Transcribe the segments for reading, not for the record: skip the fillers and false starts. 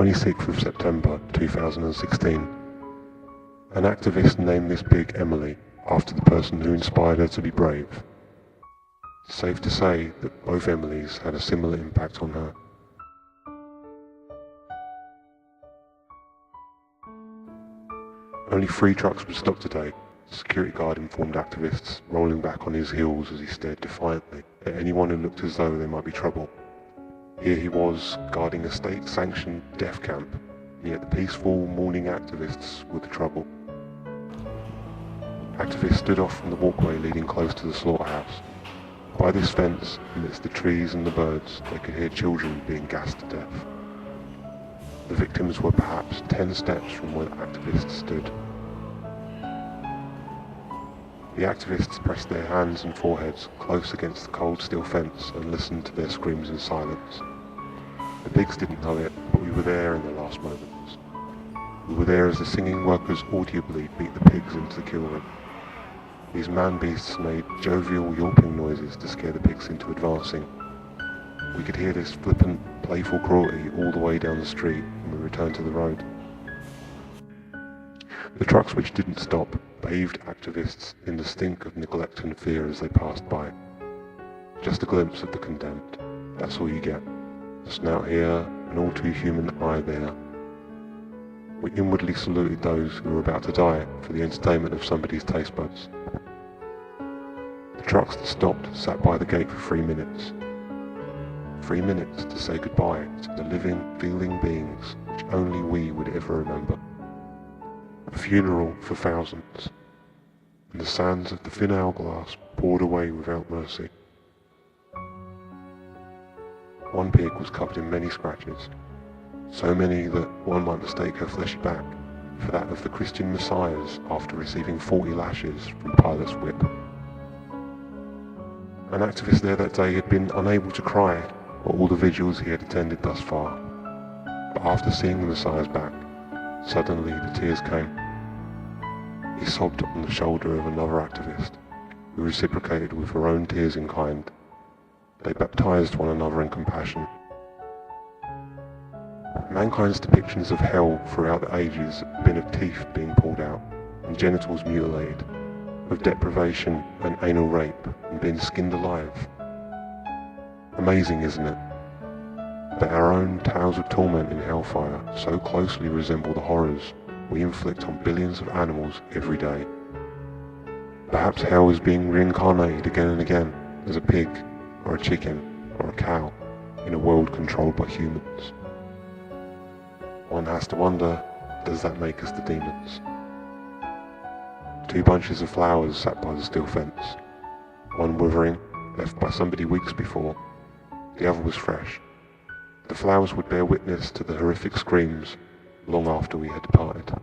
26th of September 2016. An activist named this pig Emily after the person who inspired her to be brave. It's safe to say that both Emilys had a similar impact on her. Only 3 trucks would stop today, the security guard informed activists, rolling back on his heels as he stared defiantly at anyone who looked as though there might be trouble. Here he was, guarding a state-sanctioned death camp, and yet the peaceful, mourning activists were the trouble. Activists stood off from the walkway leading close to the slaughterhouse. By this fence, amidst the trees and the birds, they could hear children being gassed to death. The victims were perhaps 10 steps from where the activists stood. The activists pressed their hands and foreheads close against the cold steel fence and listened to their screams in silence. The pigs didn't know it, but we were there in the last moments. We were there as the singing workers audibly beat the pigs into the kill room. These man-beasts made jovial yelping noises to scare the pigs into advancing. We could hear this flippant, playful cruelty all the way down the street when we returned to the road. The trucks which didn't stop bathed activists in the stink of neglect and fear as they passed by. Just a glimpse of the condemned, that's all you get. A snout here, an all too human eye there. We inwardly saluted those who were about to die for the entertainment of somebody's taste buds. The trucks that stopped sat by the gate for 3 minutes. 3 minutes to say goodbye to the living, feeling beings which only we would ever remember. A funeral for thousands, and the sands of the thin hourglass poured away without mercy. One pig was covered in many scratches, so many that one might mistake her fleshy back for that of the Christian Messiah's after receiving 40 lashes from Pilate's whip. An activist there that day had been unable to cry at all the vigils he had attended thus far, but after seeing the Messiah's back, suddenly the tears came. He sobbed on the shoulder of another activist, who reciprocated with her own tears in kind. They baptized one another in compassion. Mankind's depictions of hell throughout the ages have been of teeth being pulled out and genitals mutilated, of deprivation and anal rape and being skinned alive. Amazing, isn't it, that our own tales of torment in hellfire so closely resemble the horrors we inflict on billions of animals every day. Perhaps hell is being reincarnated again and again as a pig, or a chicken, or a cow, in a world controlled by humans. One has to wonder, does that make us the demons? 2 bunches of flowers sat by the steel fence, one withering, left by somebody weeks before, the other was fresh. The flowers would bear witness to the horrific screams long after we had departed.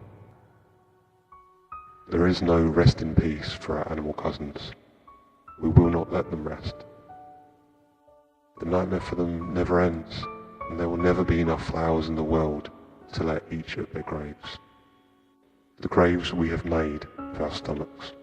There is no rest in peace for our animal cousins. We will not let them rest. The nightmare for them never ends, and there will never be enough flowers in the world to let each at their graves. The graves we have made with our stomachs.